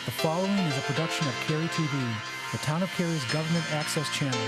The following is a production of Cary TV, the Town of Cary's government access channel.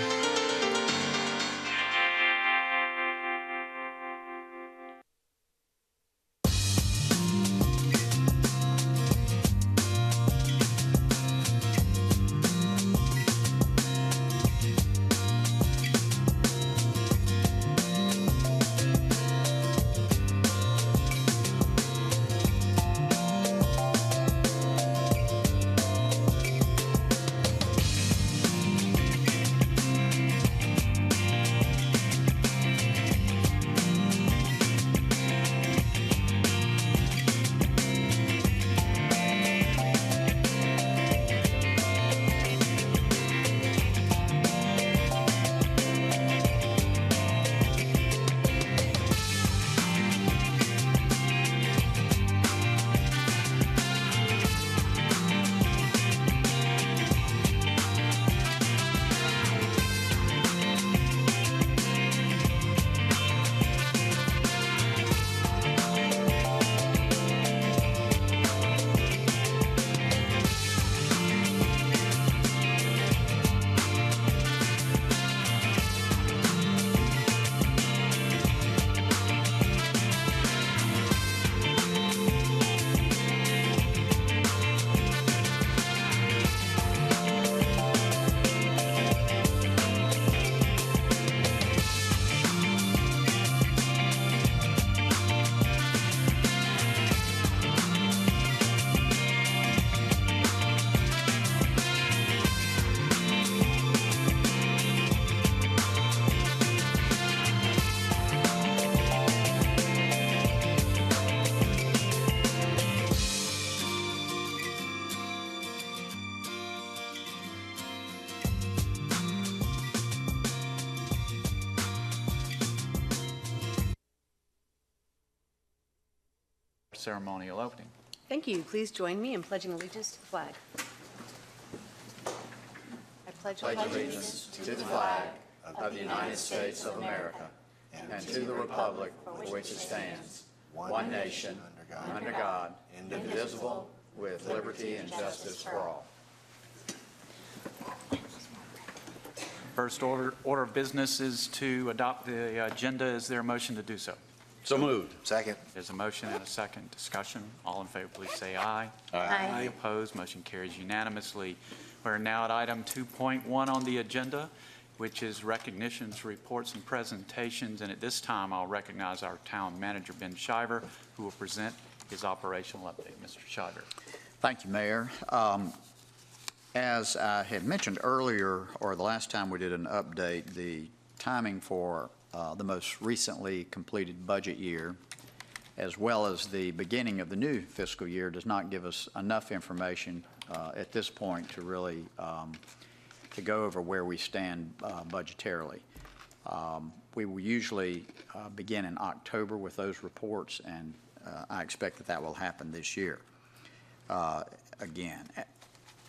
Ceremonial opening. Thank you. Please join me in pledging allegiance to the flag. I pledge Allegiance to the flag of the United States of America and to the republic for which it stands, one nation, under God, indivisible, with liberty and justice for all. First order of business is to adopt the agenda. Is there a motion to do so? So moved. Second. There's a motion and a second. Discussion. All in favor, please say aye. Aye. Opposed? Motion carries unanimously. We're now at item 2.1 on the agenda, which is recognitions, reports, and presentations. And at this time, I'll recognize our town manager, Ben Shiver, who will present his operational update. Mr. Shiver. Thank you, Mayor. As I had mentioned earlier, or the last time we did an update, the timing for the most recently completed budget year, as well as the beginning of the new fiscal year, does not give us enough information at this point to really to go over where we stand budgetarily. We will usually begin in October with those reports, and I expect that that will happen this year. Again,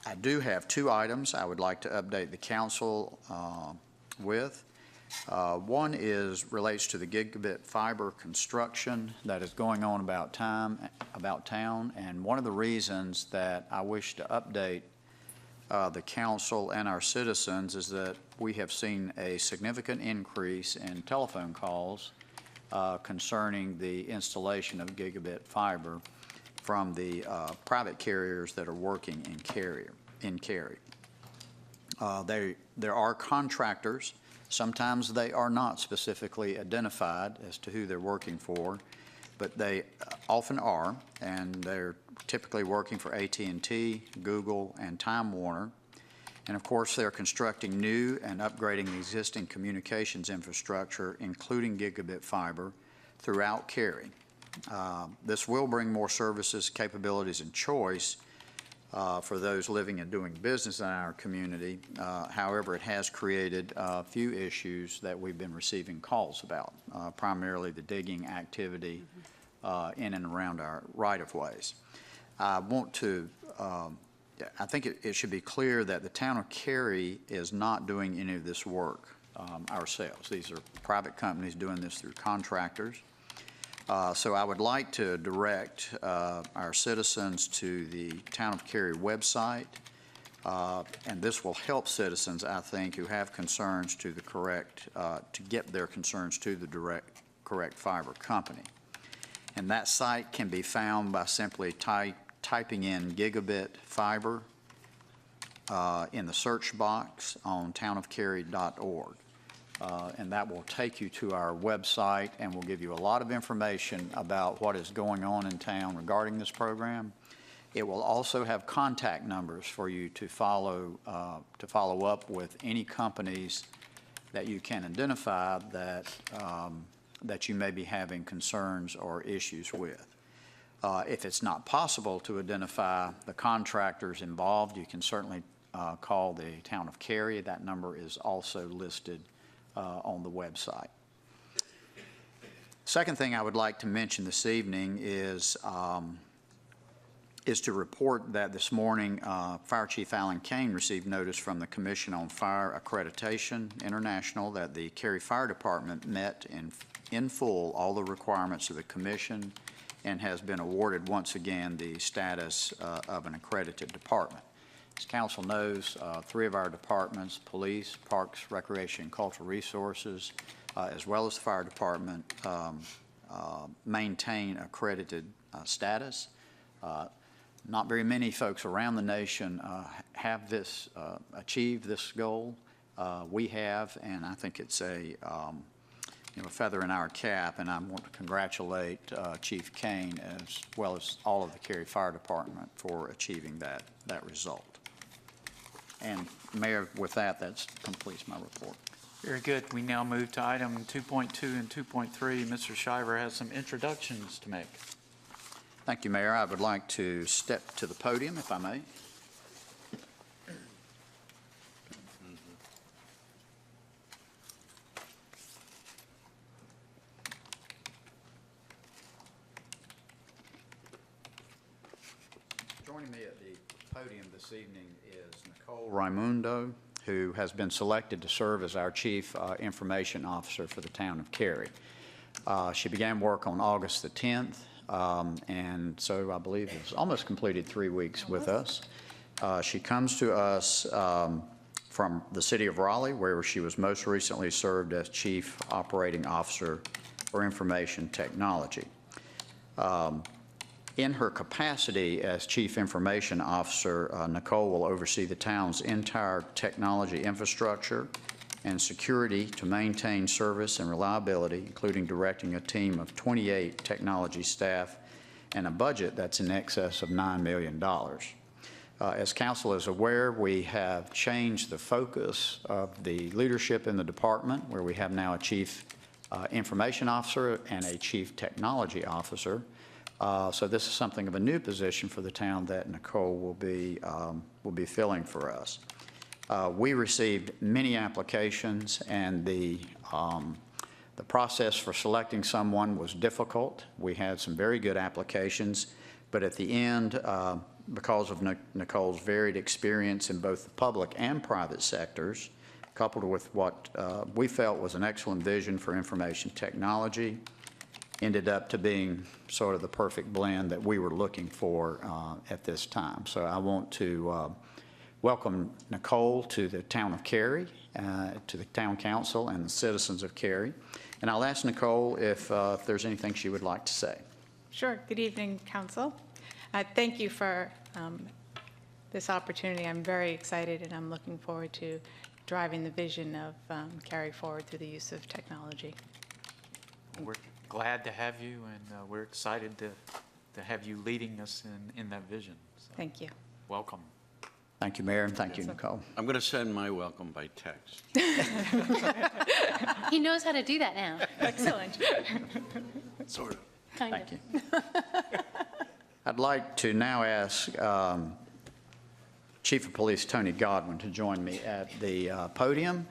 I do have two items I would like to update the council with. One relates to the gigabit fiber construction that is going on about town, and one of the reasons that I wish to update the council and our citizens is that we have seen a significant increase in telephone calls concerning the installation of gigabit fiber from the private carriers that are working in Cary. There are contractors. Sometimes they are not specifically identified as to who they're working for, but they often are, and they're typically working for AT&T, Google, and Time Warner. And of course, they're constructing new and upgrading existing communications infrastructure, including gigabit fiber, throughout Cary. This will bring more services, capabilities, and choice for those living and doing business in our community. However, it has created a few issues that we've been receiving calls about, primarily the digging activity in and around our right-of-ways. I want to, I think it should be clear that the town of Cary is not doing any of this work ourselves. These are private companies doing this through contractors. So I would like to direct our citizens to the Town of Cary website, and this will help citizens, I think, who have concerns to the correct, to get their concerns to the correct fiber company. And that site can be found by simply typing in gigabit fiber in the search box on townofcary.org. And that will take you to our website and will give you a lot of information about what is going on in town regarding this program. It will also have contact numbers for you to follow up with any companies that you can identify that you may be having concerns or issues with. If it's not possible to identify the contractors involved, you can certainly call the Town of Cary. That number is also listed on the website. Second thing I would like to mention this evening is to report that this morning Fire Chief Alan Kane received notice from the Commission on Fire Accreditation International that the Cary Fire Department met in full all the requirements of the Commission and has been awarded once again the status of an accredited department. As Council knows, 3 of our departments, Police, Parks, Recreation, and Cultural Resources, as well as the Fire Department, maintain accredited status. Not very many folks around the nation have this, achieved this goal. We have, and I think it's a feather in our cap, and I want to congratulate Chief Kane as well as all of the Cary Fire Department for achieving that result. And Mayor, with that completes my report. Very good. We now move to item 2.2 and 2.3. Mr. Shiver has some introductions to make. Thank you, Mayor. I would like to step to the podium, if I may. Joining me at the podium this evening is Nicole Raimundo, who has been selected to serve as our Chief Information Officer for the Town of Cary. She began work on August the 10th, and so I believe it's almost completed 3 weeks with us. She comes to us from the city of Raleigh, where she was most recently served as Chief Operating Officer for Information Technology. In her capacity as Chief Information Officer, Nicole will oversee the town's entire technology infrastructure and security to maintain service and reliability, including directing a team of 28 technology staff and a budget that's in excess of $9 million. As Council is aware, we have changed the focus of the leadership in the department, where we have now a Chief Information Officer and a Chief Technology Officer. So this is something of a new position for the town that Nicole will be filling for us. We received many applications, and the process for selecting someone was difficult. We had some very good applications, but at the end, because of Nicole's varied experience in both the public and private sectors, coupled with what we felt was an excellent vision for information technology, ended up to being sort of the perfect blend that we were looking for at this time. So I want to welcome Nicole to the Town of Cary, to the Town Council and the citizens of Cary. And I'll ask Nicole if there's anything she would like to say. Sure. Good evening, Council. Thank you for this opportunity. I'm very excited, and I'm looking forward to driving the vision of Cary forward through the use of technology. We're glad to have you, and we're excited to have you leading us in that vision. So, Thank you. welcome. Thank you, Mayor, and thank you, Nicole. I'm going to send my welcome by text. He knows how to do that now. Excellent. Sort of. Kind Thank of. you. I'd like to now ask Chief of Police Tony Godwin to join me at the podium.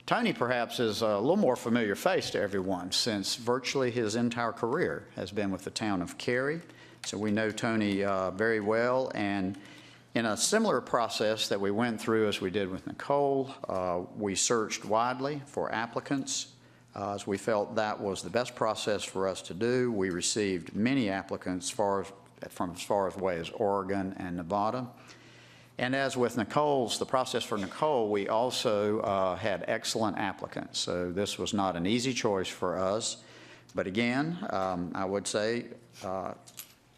Tony perhaps is a little more familiar face to everyone, since virtually his entire career has been with the Town of Cary. So we know Tony very well, and in a similar process that we went through as we did with Nicole, we searched widely for applicants as we felt that was the best process for us to do. We received many applicants from as far away as Oregon and Nevada. And as with the process for Nicole, we also had excellent applicants. So this was not an easy choice for us. But again, I would say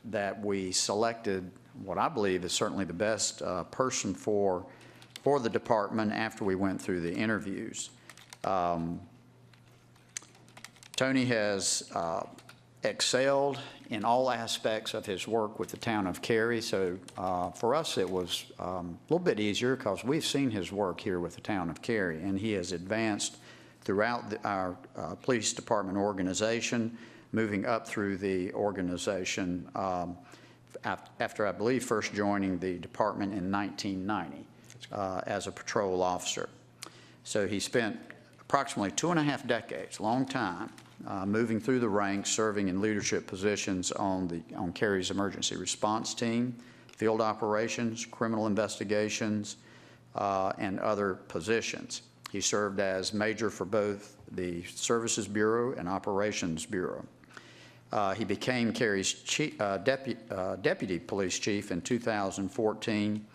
that we selected what I believe is certainly the best person for the department after we went through the interviews. Tony has excelled in all aspects of his work with the town of Cary. So for us, it was a little bit easier because we've seen his work here with the town of Cary, and he has advanced throughout our police department organization, moving up through the organization after, I believe, first joining the department in 1990 as a patrol officer. So he spent approximately 2.5 decades, long time, moving through the ranks, serving in leadership positions on Cary's emergency response team, field operations, criminal investigations, and other positions. He served as major for both the Services Bureau and Operations Bureau. He became Cary's deputy police chief in 2014.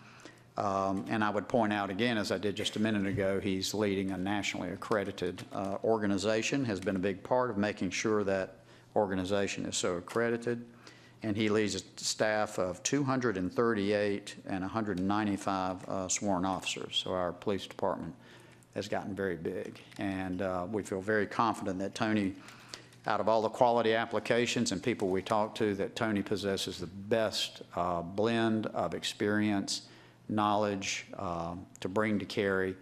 And I would point out again, as I did just a minute ago, he's leading a nationally accredited organization, has been a big part of making sure that organization is so accredited. And he leads a staff of 238 and 195 sworn officers. So our police department has gotten very big. And we feel very confident that Tony, out of all the quality applications and people we talk to, that Tony possesses the best blend of experience, knowledge to bring to Cary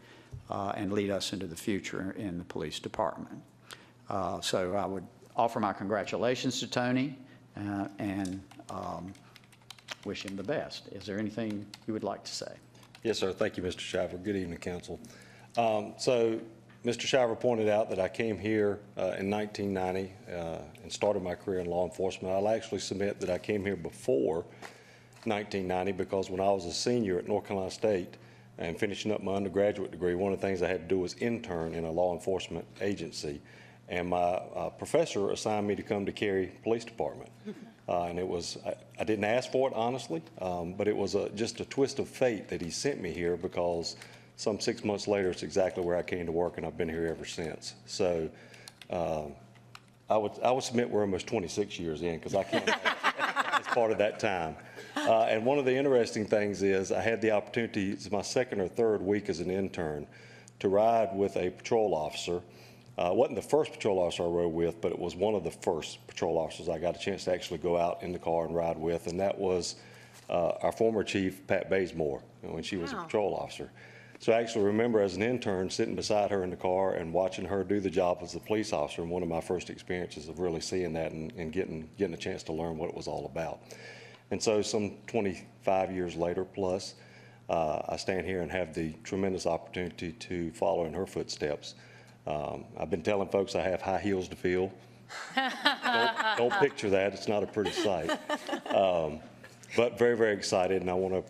and lead us into the future in the police department. So I would offer my congratulations to Tony and wish him the best. Is there anything you would like to say? Yes, sir. Thank you, Mr. Shiver. Good evening, council. So Mr. Shiver pointed out that I came here in 1990 and started my career in law enforcement. I'll actually submit that I came here before 1990 because when I was a senior at North Carolina State and finishing up my undergraduate degree, one of the things I had to do was intern in a law enforcement agency. And my professor assigned me to come to Cary Police Department. And it was, I didn't ask for it, honestly, but it was just a twist of fate that he sent me here because some 6 months later, it's exactly where I came to work, and I've been here ever since. So I would submit we're almost 26 years in because I can't as part of that time. And one of the interesting things is I had the opportunity, it's my second or third week as an intern, to ride with a patrol officer. It wasn't the first patrol officer I rode with, but it was one of the first patrol officers I got a chance to actually go out in the car and ride with, and that was our former chief, Pat Bazemore, when she was a patrol officer. So I actually remember as an intern sitting beside her in the car and watching her do the job as a police officer, and one of my first experiences of really seeing that and getting a chance to learn what it was all about. And so some 25 years later plus, I stand here and have the tremendous opportunity to follow in her footsteps. I've been telling folks I have high heels to fill. Don't picture that. It's not a pretty sight. But very, very excited, and I want to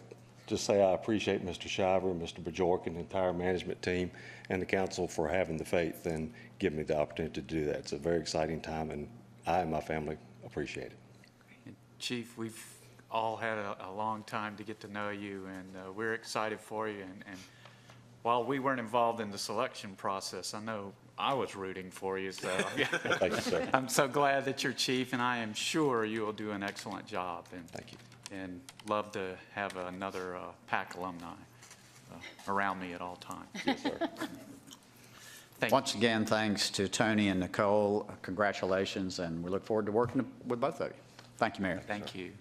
just say I appreciate Mr. Shiver, Mr. Bajork, and the entire management team and the council for having the faith and giving me the opportunity to do that. It's a very exciting time, and I and my family appreciate it. Chief, we've all had a long time to get to know you, and we're excited for you. And while we weren't involved in the selection process, I know I was rooting for you. So Thank you, sir. I'm so glad that you're chief, and I am sure you will do an excellent job. And Thank you. And love to have another PAC alumni around me at all times. Yes, sir. Thank Once again, thanks to Tony and Nicole. Congratulations, and we look forward to working with both of you. Thank you, Mayor. Thank you.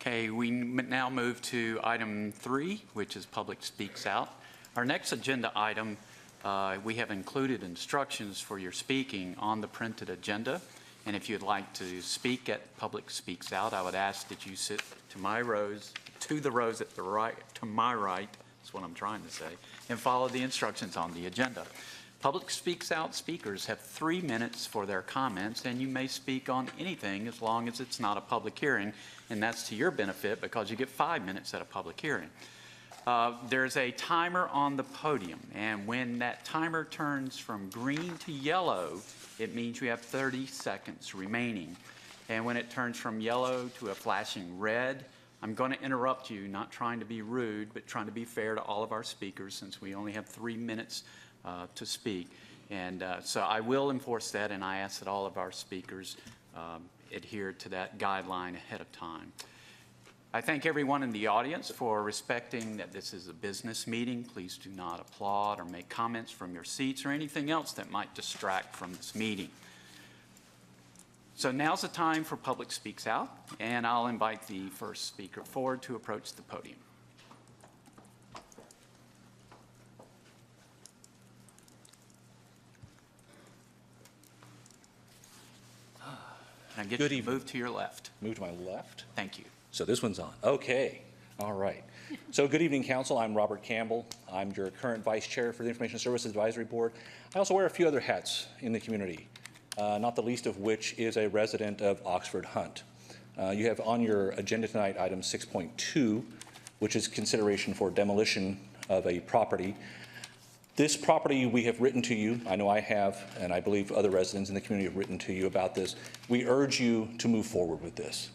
Okay, we now move to item 3, which is Public Speaks Out. Our next agenda item, we have included instructions for your speaking on the printed agenda. And if you'd like to speak at Public Speaks Out, I would ask that you sit to the rows at the right, to my right, that's what I'm trying to say, and follow the instructions on the agenda. Public Speaks Out speakers have 3 minutes for their comments, and you may speak on anything as long as it's not a public hearing, and that's to your benefit because you get 5 minutes at a public hearing. There's a timer on the podium, and when that timer turns from green to yellow, it means you have 30 seconds remaining. And when it turns from yellow to a flashing red, I'm going to interrupt you, not trying to be rude, but trying to be fair to all of our speakers since we only have 3 minutes to speak. And so I will enforce that, and I ask that all of our speakers adhere to that guideline ahead of time. I thank everyone in the audience for respecting that this is a business meeting. Please do not applaud or make comments from your seats or anything else that might distract from this meeting. So now's the time for Public Speaks Out, and I'll invite the first speaker forward to approach the podium. Now get Good you to evening. move to your left. Move to my left. Thank you. So this one's on. Okay. All right. So good evening, Council. I'm Robert Campbell. I'm your current Vice Chair for the Information Services Advisory Board. I also wear a few other hats in the community, not the least of which is a resident of Oxford Hunt. You have on your agenda tonight item 6.2, which is consideration for demolition of a property. This property we have written to you, I know I have, and I believe other residents in the community have written to you about this. We urge you to move forward with this.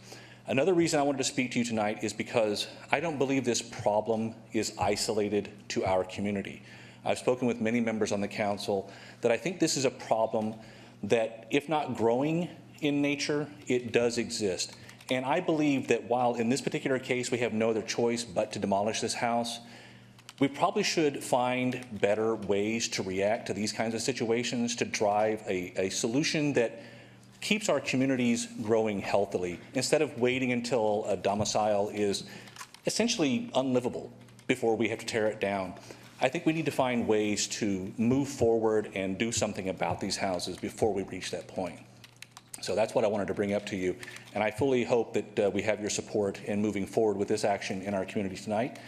Another reason I wanted to speak to you tonight is because I don't believe this problem is isolated to our community. I've spoken with many members on the council that I think this is a problem that, if not growing in nature, it does exist. And I believe that while in this particular case we have no other choice but to demolish this house, we probably should find better ways to react to these kinds of situations to drive a solution that keeps our communities growing healthily instead of waiting until a domicile is essentially unlivable before we have to tear it down. I think we need to find ways to move forward and do something about these houses before we reach that point. So that's what I wanted to bring up to you. And I fully hope that we have your support in moving forward with this action in our community tonight.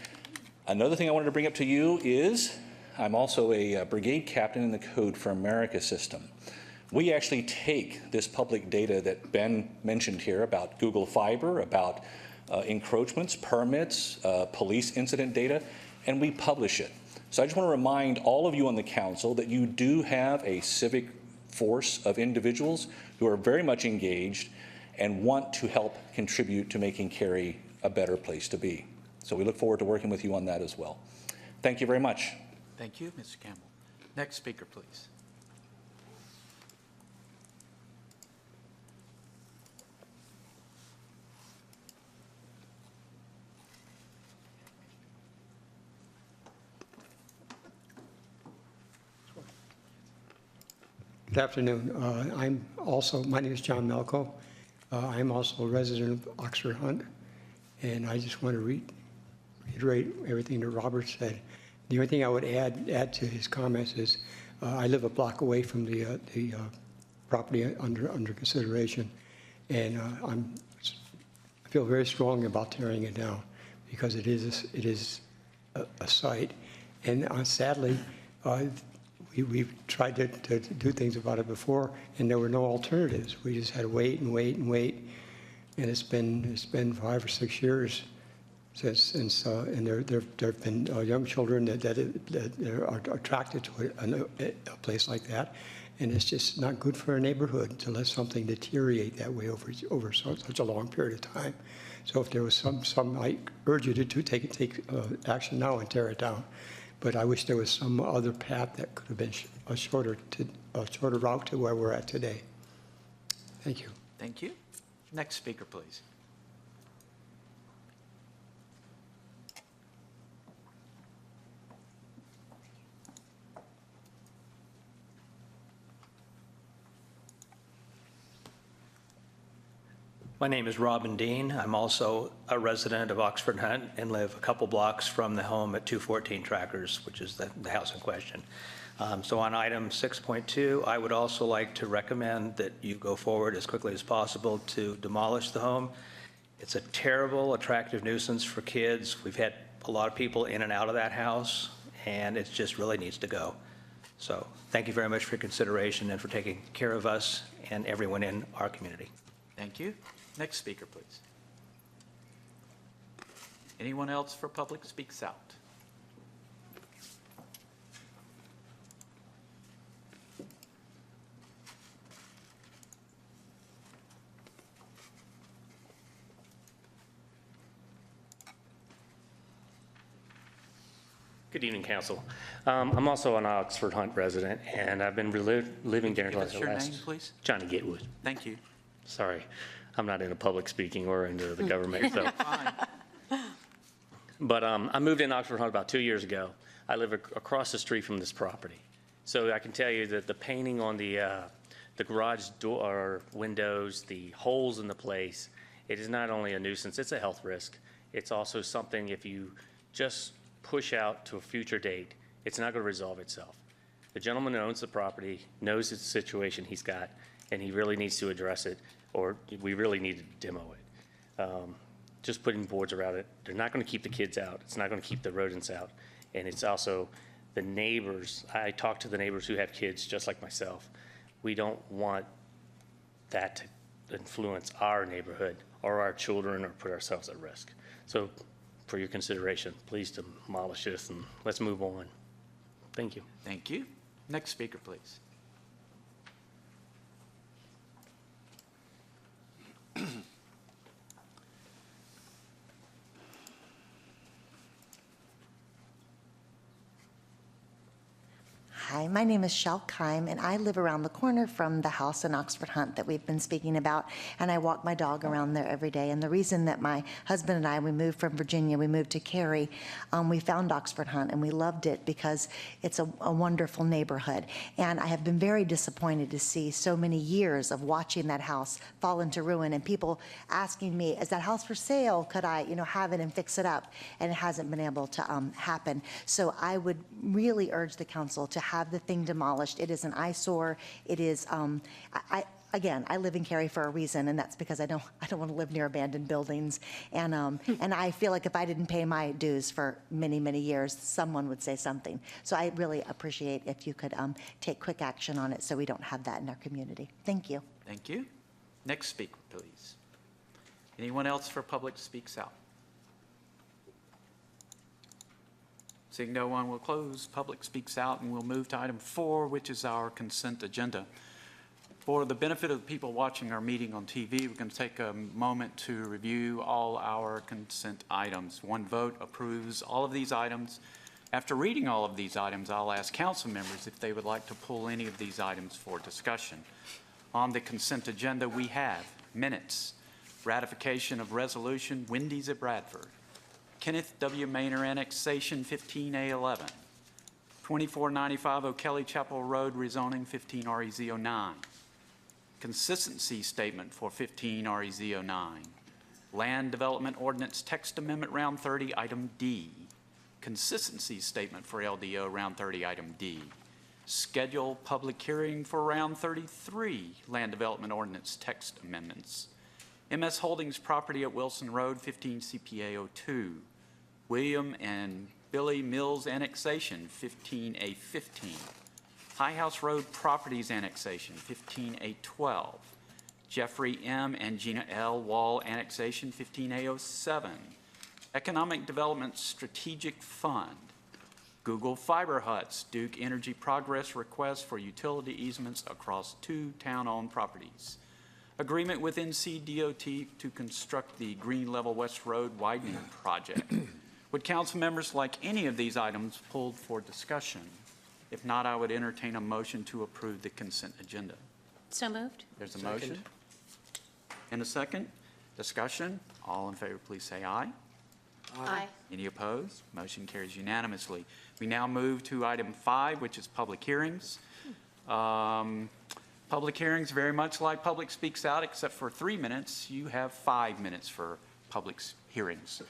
Another thing I wanted to bring up to you is I'm also a brigade captain in the Code for America system. We actually take this public data that Ben mentioned here about Google Fiber, about encroachments, permits, police incident data, and we publish it. So I just want to remind all of you on the council that you do have a civic force of individuals who are very much engaged and want to help contribute to making Cary a better place to be. So we look forward to working with you on that as well. Thank you very much. Thank you, Mr. Campbell. Next speaker, please. Good afternoon. My name is John Melko. I'm also a resident of Oxford Hunt, and I just want to reiterate everything that Robert said. The only thing I would add to his comments is I live a block away from the property under consideration, and I feel very strongly about tearing it down because it is a site, and sadly. We've tried to do things about it before, and there were no alternatives. We just had to wait and wait and wait, and it's been 5 or 6 years since. And there have been young children that are attracted to a place like that, and it's just not good for a neighborhood to let something deteriorate that way over such a long period of time. So if there was some I urge you to take action now and tear it down. But I wish there was some other path that could have been a shorter route to where we're at today. Thank you. Thank you. Next speaker, please. My name is Robin Dean. I'm also a resident of Oxford Hunt and live a couple blocks from the home at 214 Trackers, which is the house in question. So on item 6.2, I would also like to recommend that you go forward as quickly as possible to demolish the home. It's a terrible, attractive nuisance for kids. We've had a lot of people in and out of that house, and it just really needs to go. So thank you very much for your consideration and for taking care of us and everyone in our community. Thank you. Next speaker, please. Anyone else for Public Speaks Out? Good evening, Council. I'm also an Oxford Hunt resident, and I've been living there Give us the your last... name, please. Johnny Gatewood. Thank you. Sorry, I'm not into public speaking or into the government, so... But I moved in Oxford Hunt about 2 years ago. I live across the street from this property. So I can tell you that the painting on the garage door or windows, the holes in the place, it is not only a nuisance, it's a health risk. It's also something, if you just push out to a future date, it's not going to resolve itself. The gentleman who owns the property knows the situation he's got, and he really needs to address it, or we really need to demo it. Just putting boards around it, they're not going to keep the kids out. It's not going to keep the rodents out. And it's also the neighbors. I talk to the neighbors who have kids just like myself. We don't want that to influence our neighborhood or our children or put ourselves at risk. So for your consideration, please demolish this and let's move on. Thank you. Thank you. Next speaker, please. Hi, my name is Shel Kime, and I live around the corner from the house in Oxford Hunt that we've been speaking about, and I walk my dog around there every day. And the reason that my husband and I, we moved from Virginia, we moved to Cary, we found Oxford Hunt, and we loved it because it's a wonderful neighborhood. And I have been very disappointed to see so many years of watching that house fall into ruin, and people asking me, is that house for sale? Could I, have it and fix it up? And it hasn't been able to happen. So I would really urge the council to have the thing demolished. It is an eyesore. It is, again, I live in Cary for a reason, and that's because I don't want to live near abandoned buildings. And I feel like if I didn't pay my dues for many, many years, someone would say something. So I really appreciate if you could take quick action on it so we don't have that in our community. Thank you. Thank you. Next speaker, please. Anyone else for Public Speaks Out? Seeing no one, we'll close Public Speaks Out, and we'll move to item 4, which is our consent agenda. For the benefit of the people watching our meeting on TV, we're going to take a moment to review all our consent items. One vote approves all of these items. After reading all of these items, I'll ask council members if they would like to pull any of these items for discussion. On the consent agenda, we have minutes, ratification of resolution, Wendy's at Bradford, Kenneth W. Maynor annexation 15A11, 2495 O'Kelly Chapel Road rezoning 15 REZ09, consistency statement for 15 REZ09, land development ordinance text amendment round 30 item D, consistency statement for LDO round 30 item D, schedule public hearing for round 33 land development ordinance text amendments, MS Holdings property at Wilson Road, 15 CPA 02. William and Billy Mills annexation, 15A15. High House Road properties annexation, 15A12. Jeffrey M. and Gina L. Wall annexation, 15A07. Economic Development Strategic Fund. Google Fiber Huts, Duke Energy Progress request for utility easements across 2 town-owned properties. Agreement with NCDOT to construct the Green Level West Road widening project. Would council members like any of these items pulled for discussion? If not, I would entertain a motion to approve the consent agenda. So moved. There's a motion. And a second. Discussion. All in favor, please say aye. Aye. Any opposed? Motion carries unanimously. We now move to item 5, which is public hearings. Public hearings, very much like Public Speaks Out, except for 3 minutes. You have 5 minutes for public hearings.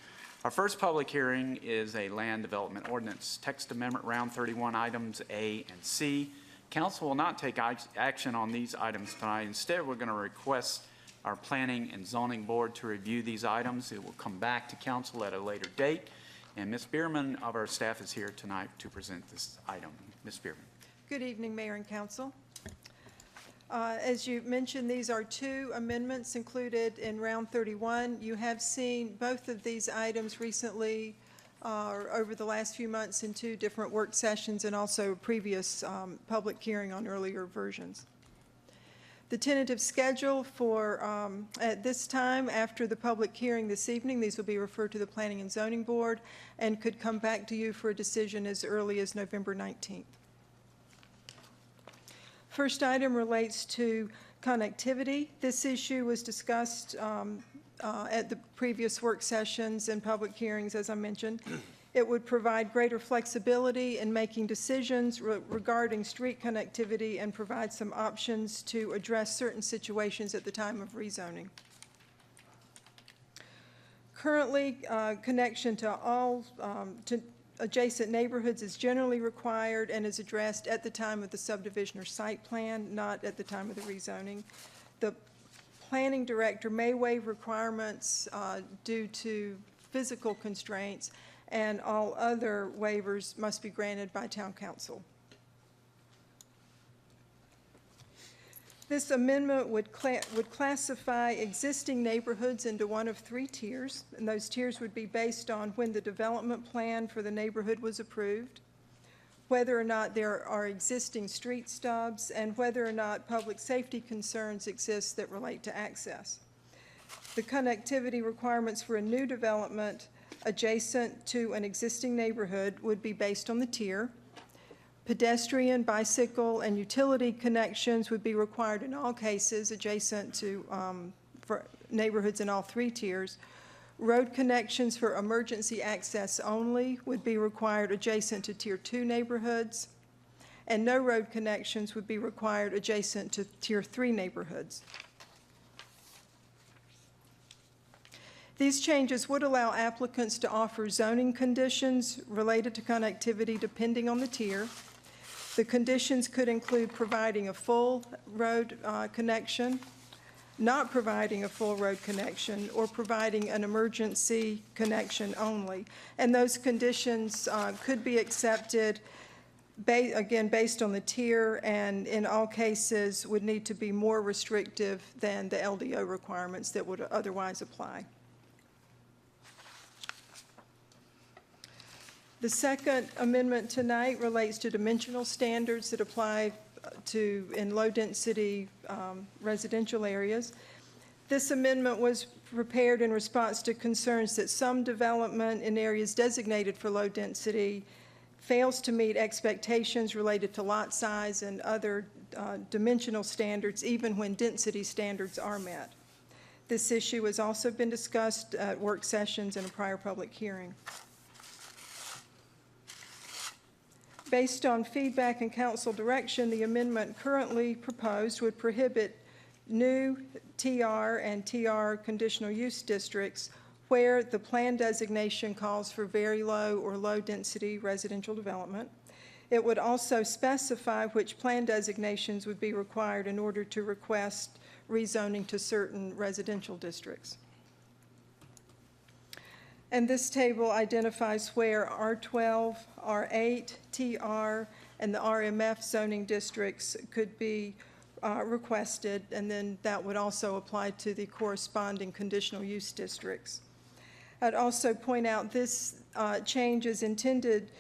Our first public hearing is a land development ordinance text amendment round 31 items A and C. Council will not take action on these items tonight. Instead, we're going to request our Planning and Zoning Board to review these items. It will come back to council at a later date. And Ms. Bierman of our staff is here tonight to present this item. Ms. Bierman. Good evening, Mayor and Council. As you mentioned, these are two amendments included in round 31. You have seen both of these items recently or over the last few months in two different work sessions and also a previous public hearing on earlier versions. The tentative schedule for at this time, after the public hearing this evening, these will be referred to the Planning and Zoning Board and could come back to you for a decision as early as November 19th. First item relates to connectivity. This issue was discussed at the previous work sessions and public hearings, as I mentioned. It would provide greater flexibility in making decisions regarding street connectivity and provide some options to address certain situations at the time of rezoning. Currently, connection to all adjacent neighborhoods is generally required and is addressed at the time of the subdivision or site plan, not at the time of the rezoning. The planning director may waive requirements due to physical constraints, and all other waivers must be granted by town council. This amendment would classify existing neighborhoods into one of three tiers, and those tiers would be based on when the development plan for the neighborhood was approved, whether or not there are existing street stubs, and whether or not public safety concerns exist that relate to access. The connectivity requirements for a new development adjacent to an existing neighborhood would be based on the tier. Pedestrian, bicycle, and utility connections would be required in all cases adjacent to for neighborhoods in all three tiers. Road connections for emergency access only would be required adjacent to Tier 2 neighborhoods, and no road connections would be required adjacent to Tier 3 neighborhoods. These changes would allow applicants to offer zoning conditions related to connectivity depending on the tier. The conditions could include providing a full road connection, not providing a full road connection, or providing an emergency connection only. And those conditions could be accepted, again, based on the tier, and in all cases would need to be more restrictive than the LDO requirements that would otherwise apply. The second amendment tonight relates to dimensional standards that apply to in low-density residential areas. This amendment was prepared in response to concerns that some development in areas designated for low density fails to meet expectations related to lot size and other dimensional standards, even when density standards are met. This issue has also been discussed at work sessions and a prior public hearing. Based on feedback and council direction, the amendment currently proposed would prohibit new TR and TR conditional use districts where the plan designation calls for very low or low density residential development. It would also specify which plan designations would be required in order to request rezoning to certain residential districts. And this table identifies where R12, R8, TR, and the RMF zoning districts could be requested, and then that would also apply to the corresponding conditional use districts. I'd also point out this change is intended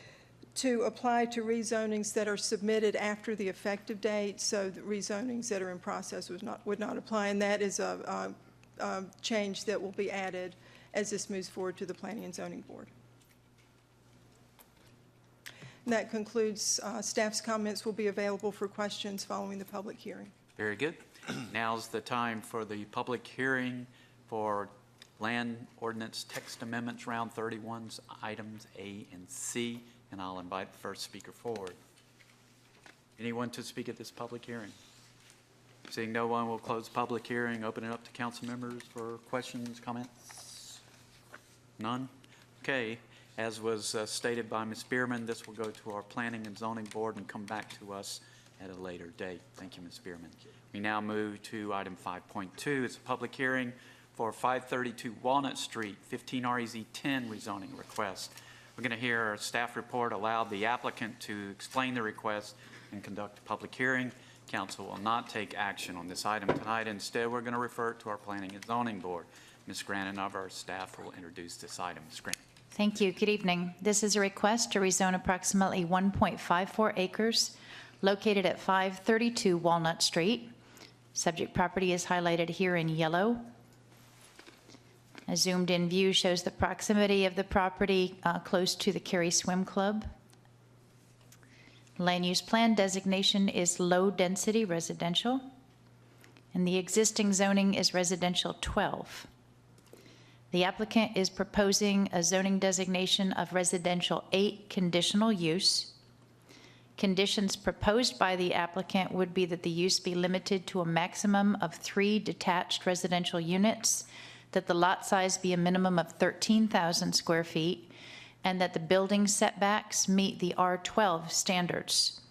to apply to rezonings that are submitted after the effective date, so the rezonings that are in process would not apply, and that is a change that will be added as this moves forward to the Planning and Zoning Board. And that concludes staff's comments. Will be available for questions following the public hearing. Very good. Now's the time for the public hearing for land ordinance text amendments, round 31's items A and C, and I'll invite the first speaker forward. Anyone to speak at this public hearing? Seeing no one, we'll close the public hearing, open it up to council members for questions, comments. None? Okay. As was stated by Ms. Bierman, this will go to our Planning and Zoning Board and come back to us at a later date. Thank you, Ms. Bierman. We now move to item 5.2. It's a public hearing for 532 Walnut Street, 15 REZ 10 rezoning request. We're going to hear a staff report, allow the applicant to explain the request, and conduct a public hearing. Council will not take action on this item tonight. Instead, we're going to refer it to our Planning and Zoning Board. Ms. Grannon of our staff will introduce this item. Ms. Grannon. Thank you. Good evening. This is a request to rezone approximately 1.54 acres located at 532 Walnut Street. Subject property is highlighted here in yellow. A zoomed-in view shows the proximity of the property close to the Cary Swim Club. Land use plan designation is low-density residential, and the existing zoning is residential 12. The applicant is proposing a zoning designation of residential 8 conditional use. Conditions proposed by the applicant would be that the use be limited to a maximum of 3 detached residential units, that the lot size be a minimum of 13,000 square feet, and that the building setbacks meet the R12 standards.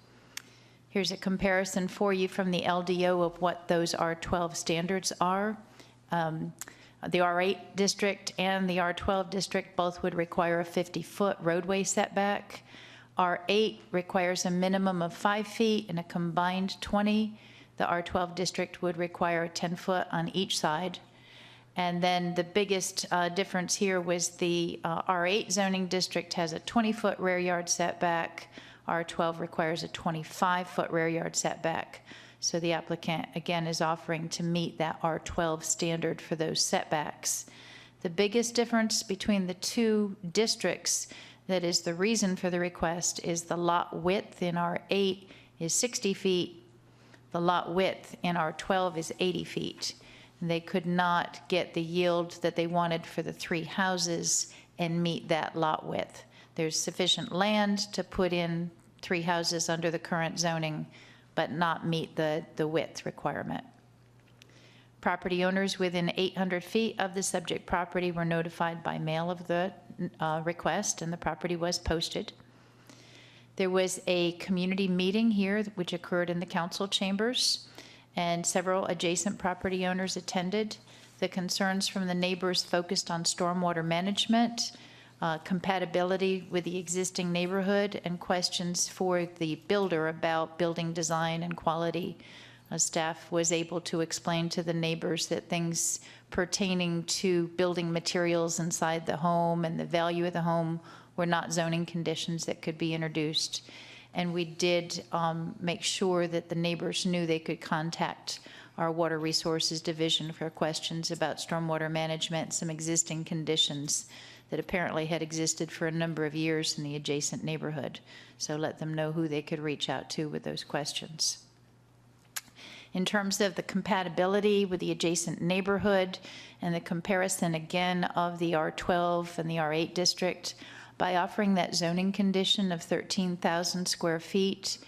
Here's a comparison for you from the LDO of what those R12 standards are. The R8 district and the R12 district both would require a 50-foot roadway setback. R8 requires a minimum of 5 feet and a combined 20. The R12 district would require a 10-foot on each side. And then the biggest difference here was the R8 zoning district has a 20-foot rear yard setback. R12 requires a 25-foot rear yard setback. So the applicant, again, is offering to meet that R12 standard for those setbacks. The biggest difference between the two districts, that is the reason for the request, is the lot width in R8 is 60 feet. The lot width in R12 is 80 feet. They could not get the yield that they wanted for the 3 houses and meet that lot width. There's sufficient land to put in 3 houses under the current zoning, but not meet the width requirement. Property owners within 800 feet of the subject property were notified by mail of the request, and the property was posted. There was a community meeting here which occurred in the council chambers, and several adjacent property owners attended. The concerns from the neighbors focused on stormwater management, compatibility with the existing neighborhood, and questions for the builder about building design and quality. Staff was able to explain to the neighbors that things pertaining to building materials inside the home and the value of the home were not zoning conditions that could be introduced. And we did make sure that the neighbors knew they could contact our Water Resources Division for questions about stormwater management, some existing conditions that apparently had existed for a number of years in the adjacent neighborhood. So let them know who they could reach out to with those questions. In terms of the compatibility with the adjacent neighborhood and the comparison again of the R12 and the R8 district, by offering that zoning condition of 13,000 square feet,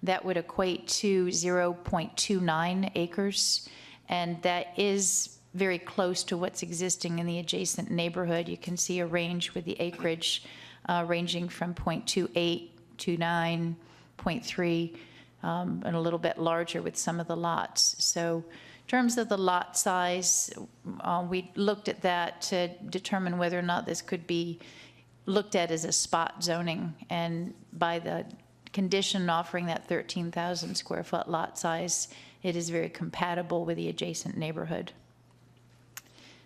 that would equate to 0.29 acres, and that is very close to what's existing in the adjacent neighborhood. You can see a range with the acreage ranging from 0.28, 0.29, 0.3, and a little bit larger with some of the lots. So in terms of the lot size, we looked at that to determine whether or not this could be looked at as a spot zoning, and by the condition offering that 13,000 square foot lot size, it is very compatible with the adjacent neighborhood.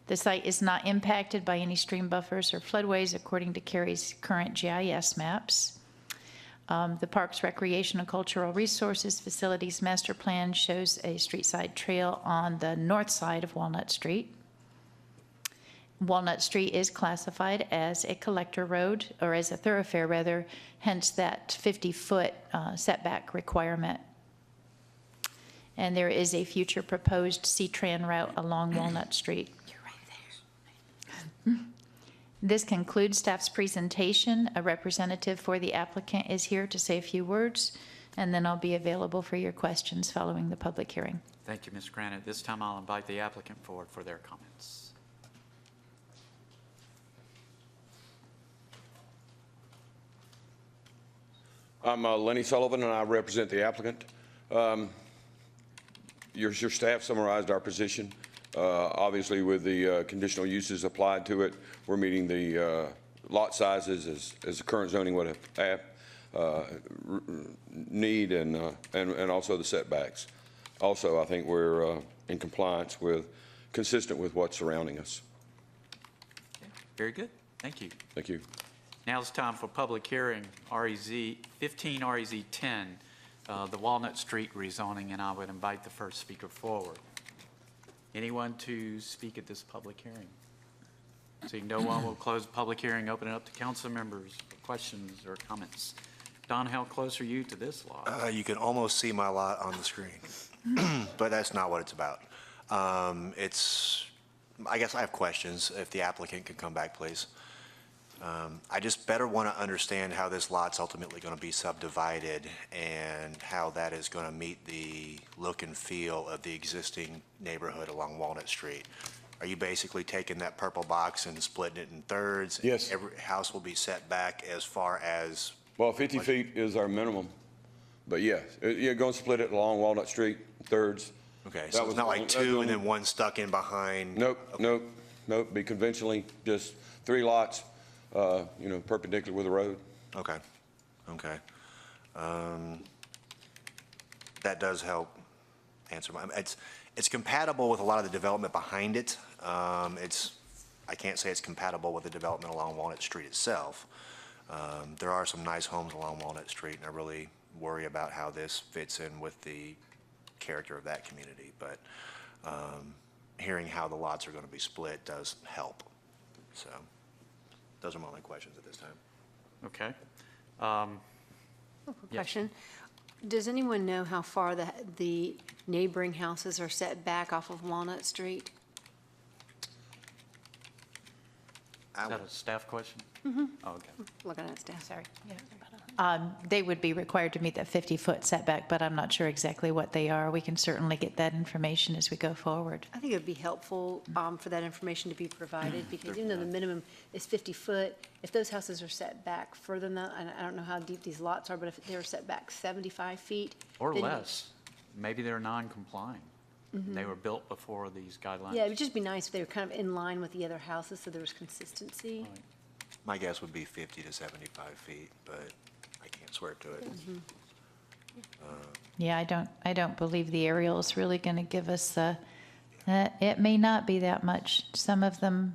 The site is not impacted by any stream buffers or floodways according to Cary's current GIS maps. The Parks, Recreation, and Cultural Resources Facilities Master Plan shows a street side trail on the north side of Walnut Street. Walnut Street is classified as a collector road, or as a thoroughfare rather, hence that 50-foot setback requirement. And there is a future proposed C-Tran route along Walnut Street. You're right there. This concludes staff's presentation. A representative for the applicant is here to say a few words, and then I'll be available for your questions following the public hearing. Thank you, Ms. Grannon. At this time, I'll invite the applicant forward for their comments. I'm Lenny Sullivan, and I represent the applicant. Your staff summarized our position. Obviously, with the conditional uses applied to it, we're meeting the lot sizes as the current zoning would have. need and also the setbacks. Also, I think we're in compliance with, consistent with what's surrounding us. Very good. Thank you. Thank you. Now it's time for public hearing, REZ 15 REZ 10, the Walnut Street rezoning, and I would invite the first speaker forward. Anyone to speak at this public hearing? Seeing no one, we'll close the public hearing, open it up to council members for questions or comments. Don, how close are you to this lot? You can almost see my lot on the screen, but that's not what it's about. I guess I have questions. If the applicant could come back, please. I just better want to understand how this lot's ultimately going to be subdivided and how that is going to meet the look and feel of the existing neighborhood along Walnut Street. Are you basically taking that purple box and splitting it in thirds? Yes. Every house will be set back as far as? Well, 50 feet is our minimum, but yeah, you're going to split it along Walnut Street, thirds. Okay, so it's not like two and then one stuck in behind? Nope, okay. Nope, be conventionally just 3 lots, perpendicular with the road. Okay. That does help answer my, it's compatible with a lot of the development behind it. I can't say it's compatible with the development along Walnut Street itself. There are some nice homes along Walnut Street, and I really worry about how this fits in with the character of that community. But hearing how the lots are going to be split does help. So those are my only questions at this time. Okay. Quick question. Does anyone know how far the neighboring houses are set back off of Walnut Street? Is that a staff question? Mm-hmm. Oh, okay. Looking at staff, sorry. They would be required to meet that 50-foot setback, but I'm not sure exactly what they are. We can certainly get that information as we go forward. I think it would be helpful for that information to be provided, because even though the minimum is 50 foot, if those houses are set back further than that, and I don't know how deep these lots are, but if they're set back 75 feet. Or then less. Maybe they're non-compliant. They were built before these guidelines. Yeah, it would just be nice if they were kind of in line with the other houses, so there was consistency. Right. My guess would be 50 to 75 feet, but I can't swear to it. Yeah, I don't believe the aerial is really going to give us it may not be that much. Some of them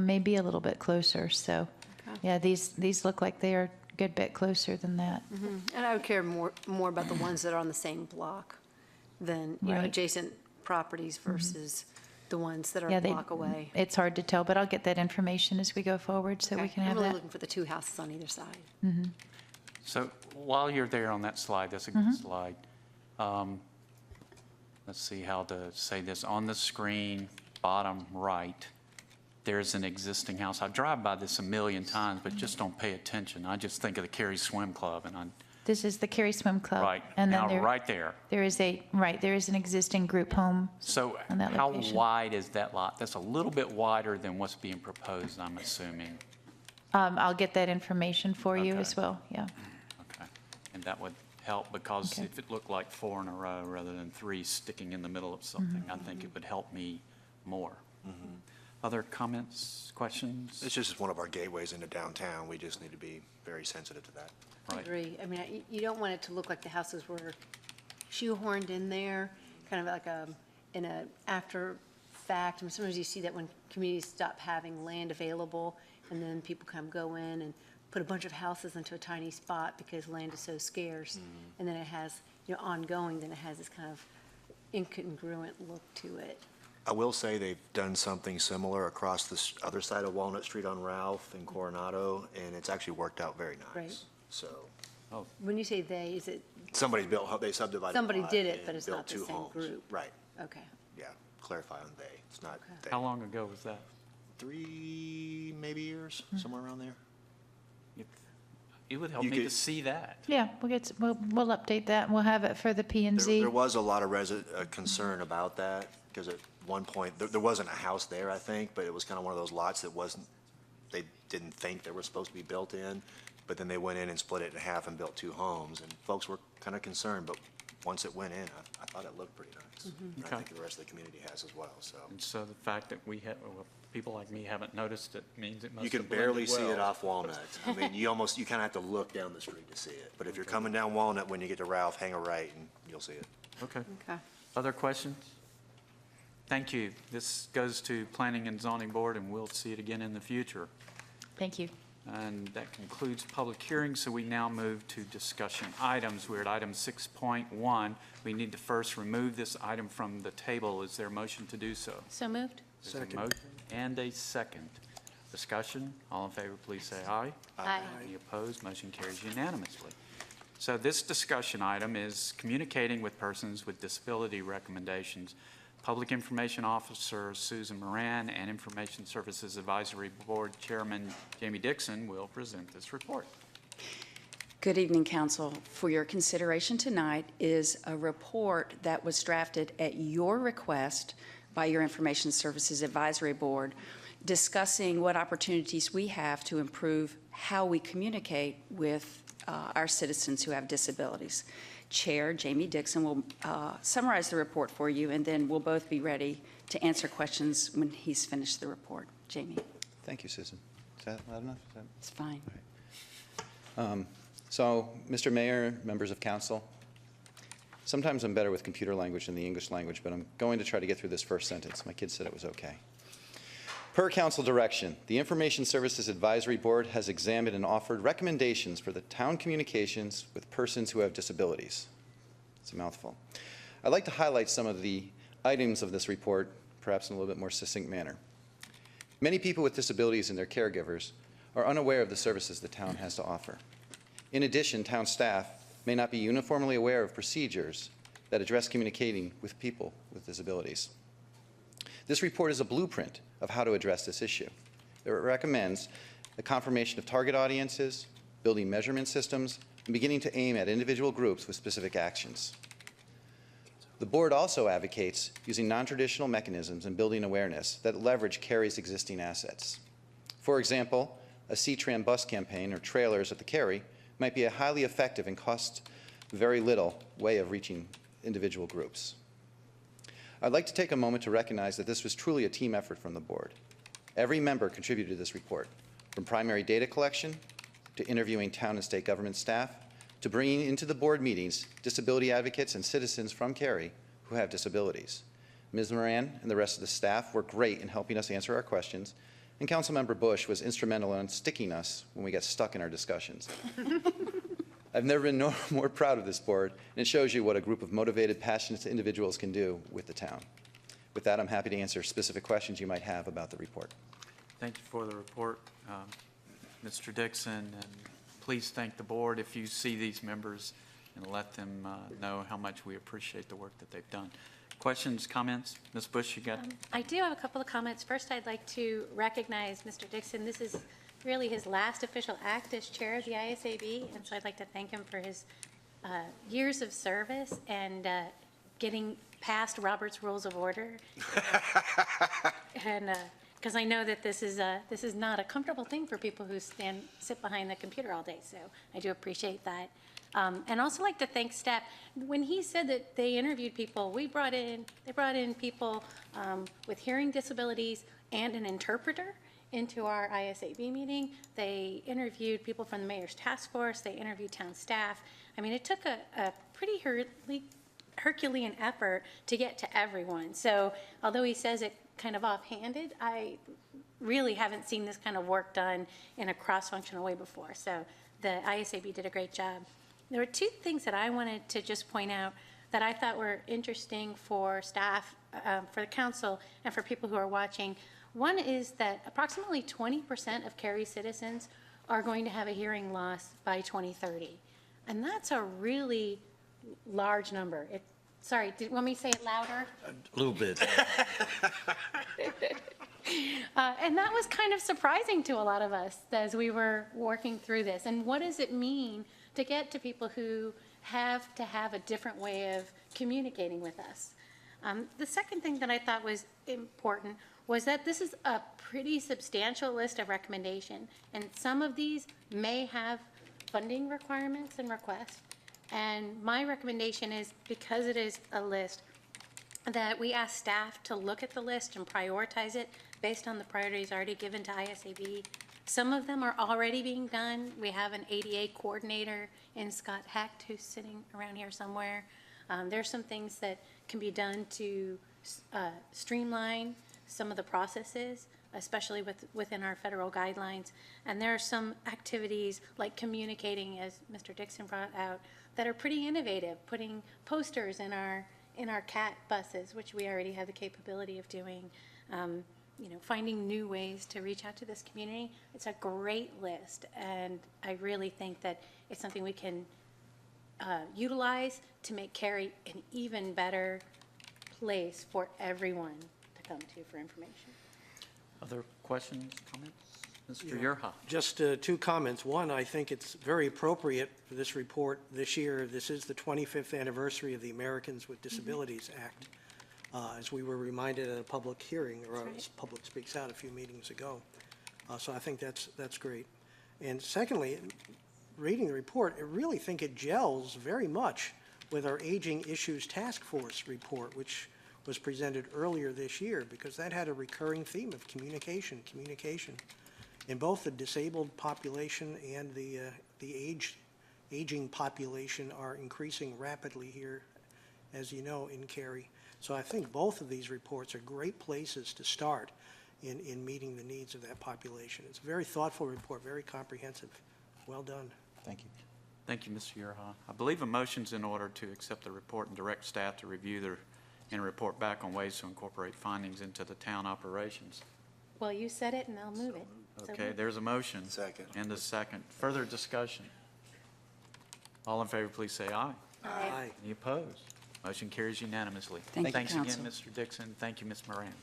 may be a little bit closer. So, Okay. yeah, these look like they are a good bit closer than that. And I would care more about the ones that are on the same block than, Right. adjacent properties versus the ones that are Yeah, a block away. it's hard to tell, but I'll get that information as we go forward so we Okay. can I'm have really that. looking for the 2 houses on either side. So while you're there on that slide, that's a good slide. Let's see how to say this. On the screen, bottom right, there's an existing house. I drive by this a million times, but just don't pay attention. I just think of the Cary Swim Club, and This is the Cary Swim Club. right And then now, right there. there is an existing group home. So on that how location. wide is that lot? That's a little bit wider than what's being proposed, I'm assuming. I'll get that information for you Okay. as well, yeah. Okay. And that would help, because Okay. if it looked like 4 in a row rather than 3 sticking in the middle of something, I think it would help me more. Other comments, questions? It's just one of our gateways into downtown. We just need to be very sensitive to that. I Right. agree. I mean, you don't want it to look like the houses were shoehorned in there, kind of like in a after fact. I mean, sometimes you see that when communities stop having land available, and then people come go in and put a bunch of houses into a tiny spot because land is so scarce. And then it has, ongoing, then it has this kind of incongruent look to it. I will say they've done something similar across this other side of Walnut Street on Ralph and Coronado, and it's actually worked out very nice. Right. So When you say they, is it, somebody built, they subdivided. Somebody a lot did it, and but it's built not the 2 same homes. group. Right, okay. yeah, clarify on they, it's not they. How long ago was that? 3 maybe years, somewhere around there. It would help You me to could- see that. Yeah, we'll update that, and we'll have it for the P and Z. There was a lot of concern about that, because at one point, there wasn't a house there, I think, but it was kind of one of those lots that they didn't think they were supposed to be built in, but then they went in and split it in half and built 2 homes, and folks were kind of concerned, but once it went in, I thought it looked pretty nice. And I Okay. think the rest of the community has as well, so. And so the fact that people like me haven't noticed it means it must You have can barely blended see it well. off Walnut. I mean, you kind of have to look down the street to see it. But if you're coming down Walnut, when you get to Ralph, hang a right and you'll see it. Okay. Okay. Other questions? Thank you. This goes to Planning and Zoning Board, and we'll see it again in the future. Thank you. And that concludes public hearing, so we now move to discussion items. We're at item 6.1. We need to first remove this item from the table. Is there a motion to do so? So moved? There's a motion and a second. Discussion, all in favor, please say aye. Aye. Any opposed? Motion carries unanimously. So this discussion item is communicating with persons with disability recommendations. Public Information Officer Susan Moran and Information Services Advisory Board Chairman Jamie Dixon will present this report. Good evening, Council. For your consideration tonight is a report that was drafted at your request by your Information Services Advisory Board discussing what opportunities we have to improve how we communicate with our citizens who have disabilities. Chair Jamie Dixon will summarize the report for you, and then we'll both be ready to answer questions when he's finished the report. Jamie. Thank you, Susan. Is that loud enough? It's fine. So, Mr. Mayor, members of council, sometimes I'm better with computer language than the English language, but I'm going to try to get through this first sentence. My kids said it was okay. Per council direction, the Information Services Advisory Board has examined and offered recommendations for the town communications with persons who have disabilities. It's a mouthful. I'd like to highlight some of the items of this report, perhaps in a little bit more succinct manner. Many people with disabilities and their caregivers are unaware of the services the town has to offer. In addition, town staff may not be uniformly aware of procedures that address communicating with people with disabilities. This report is a blueprint of how to address this issue. It recommends the confirmation of target audiences, building measurement systems, and beginning to aim at individual groups with specific actions. The board also advocates using non-traditional mechanisms and building awareness that leverage Cary's existing assets. For example, a C-Tram bus campaign or trailers at the Cary might be a highly effective and cost very little way of reaching individual groups. I'd like to take a moment to recognize that this was truly a team effort from the board. Every member contributed to this report, from primary data collection to interviewing town and state government staff to bringing into the board meetings disability advocates and citizens from Cary who have disabilities. Ms. Moran and the rest of the staff were great in helping us answer our questions, and Councilmember Bush was instrumental in sticking us when we got stuck in our discussions. I've never been more proud of this board, and it shows you what a group of motivated, passionate individuals can do with the town. With that, I'm happy to answer specific questions you might have about the report. Thank you for the report, Mr. Dixon, and please thank the board if you see these members and let them know how much we appreciate the work that they've done. Questions, comments? Ms. Bush, you got? I do have a couple of comments. First, I'd like to recognize Mr. Dixon. This is really his last official act as chair of the ISAB, and so I'd like to thank him for his years of service and getting past Robert's Rules of Order. And because I know that this is not a comfortable thing for people who sit behind the computer all day, so I do appreciate that. And also like to thank staff. When he said that they interviewed people, they brought in people with hearing disabilities and an interpreter into our ISAB meeting. They interviewed people from the mayor's task force. They interviewed town staff. I mean, it took a pretty Herculean effort to get to everyone. So although he says it kind of offhanded, I really haven't seen this kind of work done in a cross-functional way before. So the ISAB did a great job. There were two things that I wanted to just point out that I thought were interesting for staff, for the council, and for people who are watching. One is that approximately 20% of Cary citizens are going to have a hearing loss by 2030. And that's a really large number. Sorry, do you want me to say it louder? A little bit. And that was kind of surprising to a lot of us as we were working through this. And what does it mean to get to people who have to have a different way of communicating with us? The second thing that I thought was important was that this is a pretty substantial list of recommendations, and some of these may have funding requirements and requests, And my recommendation is, because it is a list, that we ask staff to look at the list and prioritize it based on the priorities already given to ISAB. Some of them are already being done. We have an ADA coordinator in Scott Hecht who's sitting around here somewhere. There's some things that can be done to streamline some of the processes, especially within our federal guidelines. And there are some activities like communicating, as Mr. Dixon brought out, that are pretty innovative, putting posters in our CAT buses, which we already have the capability of doing. Finding new ways to reach out to this community. It's a great list, and I really think that it's something we can utilize to make Cary an even better place for everyone to come to for information. Other questions, comments? Mr. Yerha. Just two comments. One, I think it's very appropriate for this report this year. This is the 25th anniversary of the Americans with Disabilities Act, as we were reminded at a public hearing, or as Public Speaks Out a few meetings ago. So I think that's great. And secondly, reading the report, I really think it gels very much with our Aging Issues Task Force report, which was presented earlier this year, because that had a recurring theme of communication. In both the disabled population and the aging population are increasing rapidly here, as you know, in Cary. So I think both of these reports are great places to start in meeting the needs of that population. It's a very thoughtful report, very comprehensive. Well done. Thank you. Thank you, Mr. Yerha. I believe a motion's in order to accept the report and direct staff to review and report back on ways to incorporate findings into the town operations. Well, you said it, and I'll move it. So Okay, moved. there's a motion. Second. And a second. Further discussion? All in favor, please say aye. Aye. Any opposed? Motion carries unanimously. Thank you, Thanks Council. again, Mr. Dixon. Thank you, Ms. Moran.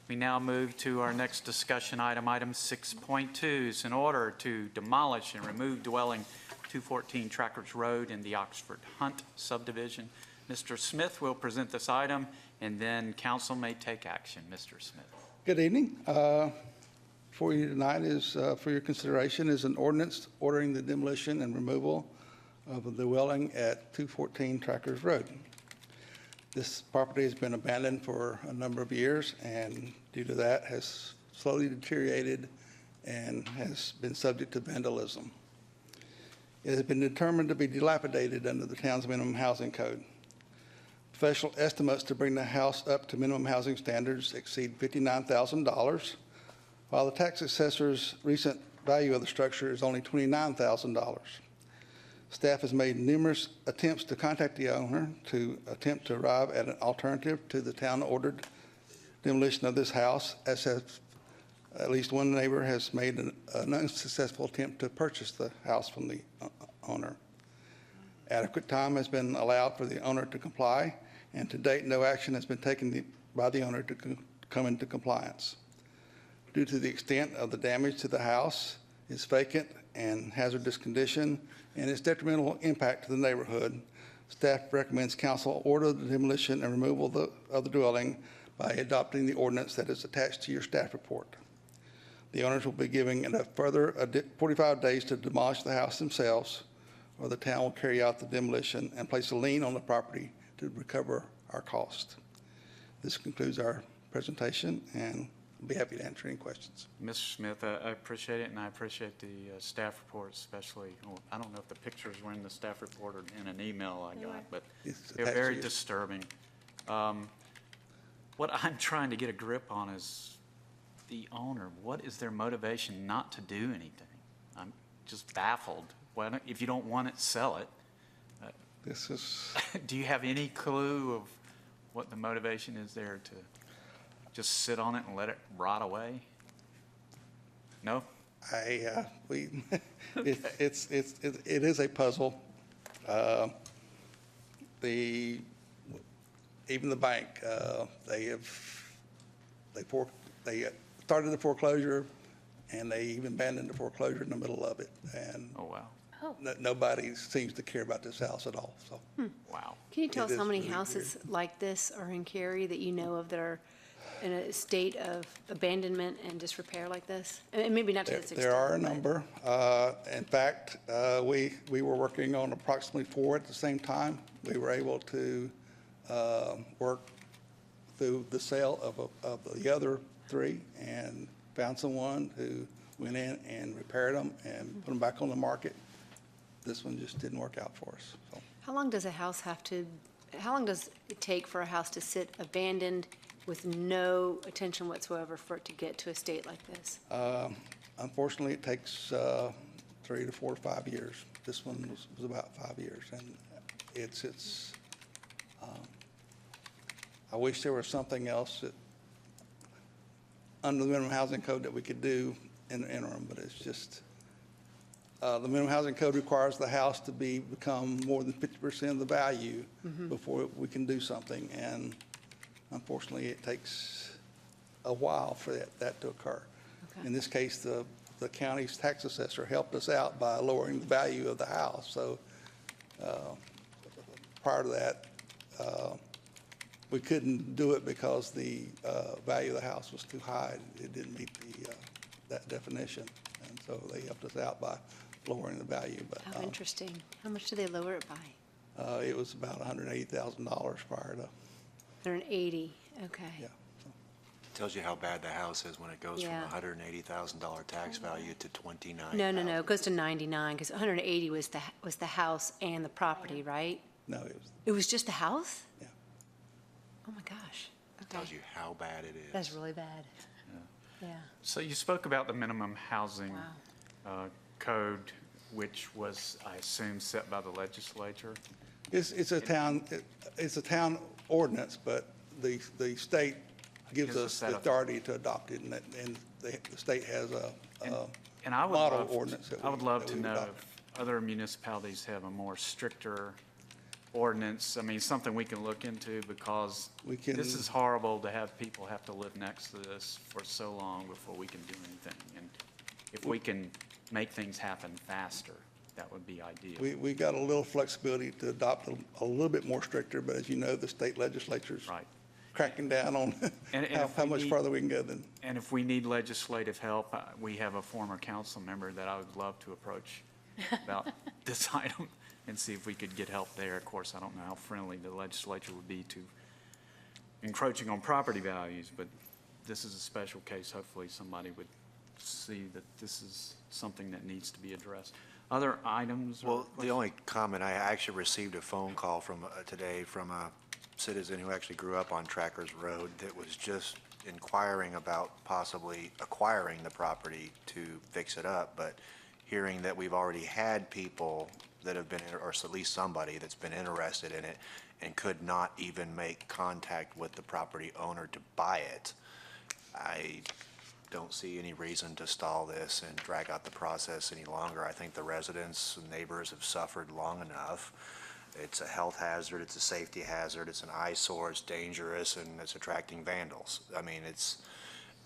We now move to our next discussion item, item 6.2. It's in order to demolish and remove dwelling 214 Trackers Road in the Oxford Hunt subdivision. Mr. Smith will present this item, and then council may take action. Mr. Smith. Good evening. For you tonight is, for your consideration, is an ordinance ordering the demolition and removal of the dwelling at 214 Trackers Road. This property has been abandoned for a number of years, and due to that has slowly deteriorated and has been subject to vandalism. It has been determined to be dilapidated under the town's minimum housing code. Professional estimates to bring the house up to minimum housing standards exceed $59,000, while the tax assessor's recent value of the structure is only $29,000. Staff has made numerous attempts to contact the owner to attempt to arrive at an alternative to the town-ordered demolition of this house, as has at least one neighbor has made an unsuccessful attempt to purchase the house from the owner. Adequate time has been allowed for the owner to comply, and to date, no action has been taken by the owner to come into compliance. Due to the extent of the damage to the house, its vacant and hazardous condition, and its detrimental impact to the neighborhood, staff recommends council order the demolition and removal of the dwelling by adopting the ordinance that is attached to your staff report. The owners will be given a further 45 days to demolish the house themselves, or the town will carry out the demolition and place a lien on the property to recover our cost. This concludes our presentation, and I'll be happy to answer any questions. Mr. Smith, I appreciate it, and I appreciate the staff report especially. Well, I don't know if the pictures were in the staff report or in an email I got, but they're very disturbing. What I'm trying to get a grip on is the owner. What is their motivation not to do anything? I'm just baffled. If you don't want it, sell it. This is. Do you have any clue of what the motivation is there to just sit on it and let it rot away? No? It is a puzzle. Even the bank, they started the foreclosure, and they even abandoned the foreclosure in the middle of it. And oh wow. Nobody seems to care about this house at all. So wow. Can you tell us how many really houses like this are in Cary that you know of that are in a state of abandonment and disrepair like this? And maybe not to this extent. There are a but- number. In fact, we were working on approximately 4 at the same time. We were able to work through the sale of the other 3 and found someone who went in and repaired them and put them back on the market. This one just didn't work out for us. So, How long does how long does it take for a house to sit abandoned with no attention whatsoever for it to get to a state like this? unfortunately, it takes 3 to 4 to 5 years. This one was about 5 years, and it's I wish there was something else that, under the minimum housing code, that we could do in the interim, but it's just, the minimum housing code requires the house to become more than 50% of the value before we can do something, and unfortunately, it takes a while for that to occur. Okay. In this case, the county's tax assessor helped us out by lowering the value of the house, so prior to that, we couldn't do it because the value of the house was too high. It didn't meet that definition, and so they helped us out by lowering the value. But How interesting. How much did they lower it by? it was about $180,000 prior to. 180, okay. Yeah. Tells you how bad the house is when it goes Yeah. from a $180,000 tax value to $29,000. No, it goes to 99, because 180 was the house and the property, right? No, It was just the house? Yeah. Oh, my gosh. Tells you how bad it is. That's really bad. Yeah. So you spoke about the minimum housing code, which was, I assume, set by the legislature? It's a town ordinance, but the state gives us the authority to adopt it, and the state has a And I would model love, ordinance. I would love that to we know adopt. if other municipalities have a more stricter ordinance. I mean, something we can look into, because this is horrible to have people have to live next to this for so long before we can do anything. And if we can make things happen faster, that would be ideal. We got a little flexibility to adopt a little bit more stricter, but as you know, the state legislature's cracking down on And how much farther we can go than. And if we need legislative help, we have a former council member that I would love to approach about this item and see if we could get help there. Of course, I don't know how friendly the legislature would be to encroaching on property values, but this is a special case. Hopefully, somebody would see that this is something that needs to be addressed. Other items? Well, the only comment, I actually received a phone call from today from a citizen who actually grew up on Trackers Road that was just inquiring about possibly acquiring the property to fix it up, but hearing that we've already had people that have been, or at least somebody that's been interested in it and could not even make contact with the property owner to buy it, I don't see any reason to stall this and drag out the process any longer. I think the residents and neighbors have suffered long enough. It's a health hazard, it's a safety hazard, it's an eyesore, it's dangerous, and it's attracting vandals. I mean,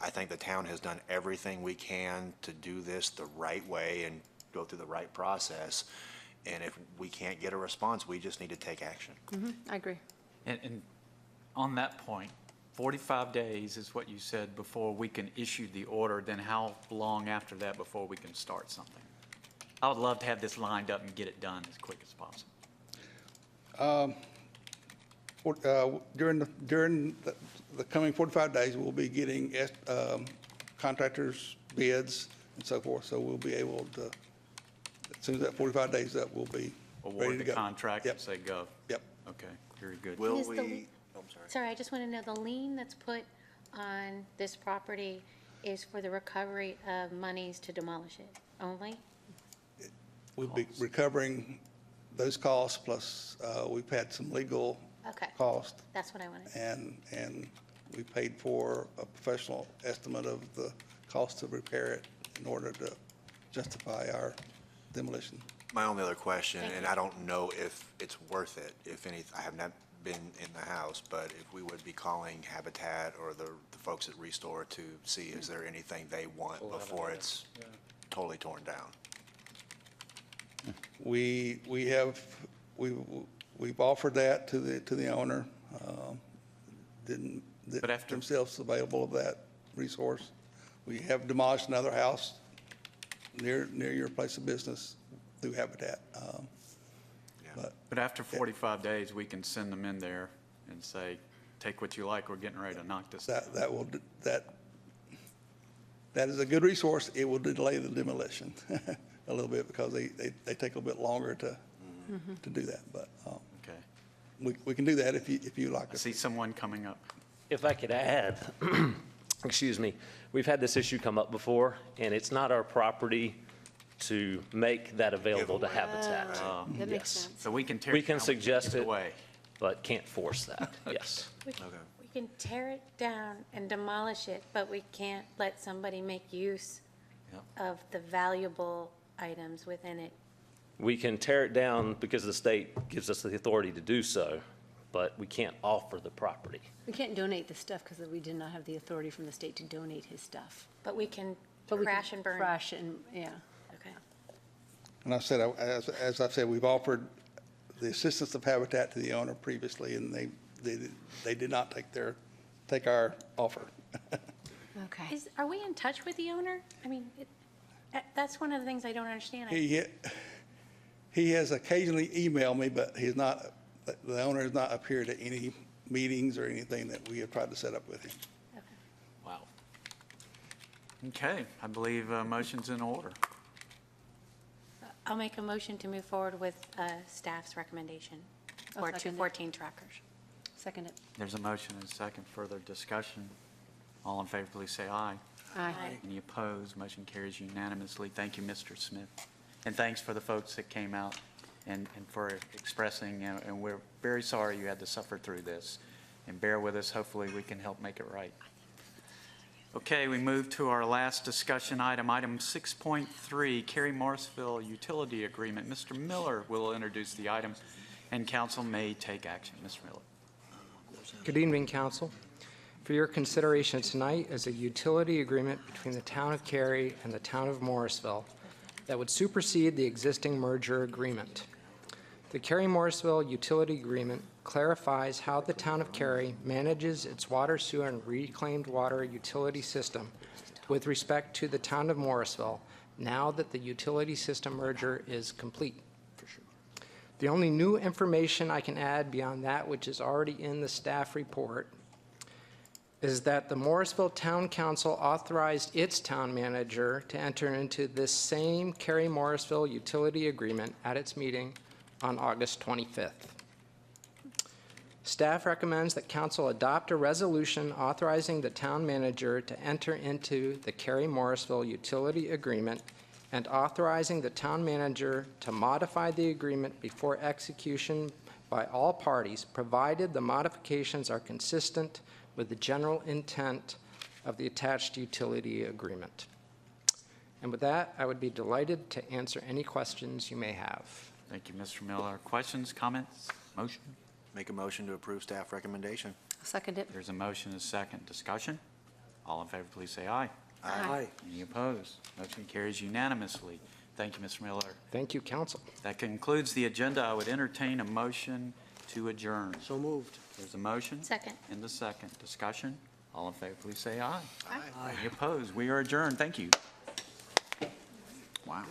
I think the town has done everything we can to do this the right way and go through the right process. And if we can't get a response, we just need to take action. I agree. And on that point, 45 days is what you said before we can issue the order. Then how long after that before we can start something? I would love to have this lined up and get it done as quick as possible. During the coming 45 days, we'll be getting contractors' bids and so forth, so we'll be able to, as soon as that 45 days up, we'll be ready Award to the go. contract Yep. and say go. Yep. Okay, very good. Will Is the we, lien- Sorry, I just want to know, the lien that's put on this property is for the recovery of monies to demolish it only? We'll be recovering those costs, plus we've had some legal Okay. costs, That's what I wanted. and we paid for a professional estimate of the cost to repair it in order to justify our demolition. my only other question, and I don't know if it's worth it, if any, I have not been in the house, but if we would be calling Habitat or the folks at Restore to see is there anything they want before it's totally torn down. We've offered that to the owner. Didn't But after- themselves available of that resource. We have demolished another house near your place of business through Habitat. But after 45 days, we can send them in there and say, take what you like, we're getting ready to knock this down. That is a good resource. It will delay the demolition a little bit because they take a little bit longer to do that. But Okay. we can do that if you like. I see someone coming up. If I could add, excuse me, we've had this issue come up before, and it's not our property to make that available to Habitat. That makes sense. So we can tear We it can down, suggest take it, away. but can't force that, yes. We can tear it down and demolish it, but we can't let somebody make use of the valuable items within it. We can tear it down because the state gives us the authority to do so, but we can't offer the property. We can't donate the stuff because we did not have the authority from the state to donate his stuff. But we can But we crash can and burn. Crash and, yeah. Okay. And I said, as I said, we've offered the assistance of Habitat to the owner previously, and they did not take our offer. Okay. Are we in touch with the owner? I mean, that's one of the things I don't understand. He has occasionally emailed me, but the owner has not appeared at any meetings or anything that we have tried to set up with him. Wow. Okay, I believe motion's in order. I'll make a motion to move forward with staff's recommendation I'll for second it. 214 trackers. Second it. There's a motion and a second. Further discussion. All in favor, please say aye. Aye. Any opposed? Motion carries unanimously. Thank you, Mr. Smith. And thanks for the folks that came out and for expressing, and we're very sorry you had to suffer through this. And bear with us. Hopefully, we can help make it right. Okay, we move to our last discussion item, item 6.3, Cary Morrisville Utility Agreement. Mr. Miller will introduce the item, and council may take action. Mr. Miller. Good evening, council. For your consideration tonight is a utility agreement between the town of Cary and the town of Morrisville that would supersede the existing merger agreement. The Cary Morrisville Utility Agreement clarifies how the town of Cary manages its water, sewer, and reclaimed water utility system with respect to the town of Morrisville now that the utility system merger is complete. The only new information I can add beyond that which is already in the staff report is that the Morrisville Town Council authorized its town manager to enter into this same Cary Morrisville utility agreement at its meeting on August 25th. Staff recommends that council adopt a resolution authorizing the town manager to enter into the Cary Morrisville utility agreement and authorizing the town manager to modify the agreement before execution by all parties, provided the modifications are consistent with the general intent of the attached utility agreement. And with that, I would be delighted to answer any questions you may have. Thank you, Mr. Miller. Questions, comments, motion? Make a motion to approve staff recommendation. I'll second it. There's a motion and a second. Discussion? All in favor, please say aye. Aye. Any opposed? Motion carries unanimously. Thank you, Mr. Miller. Thank you, council. That concludes the agenda. I would entertain a motion to adjourn. So moved. There's a motion. Second. And the second. Discussion? All in favor, please say aye. Aye. Any opposed? We are adjourned. Thank you. Wow.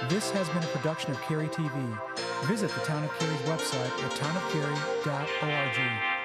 This has been a production of Cary TV. Visit the Town of Cary's website at townofcary.org.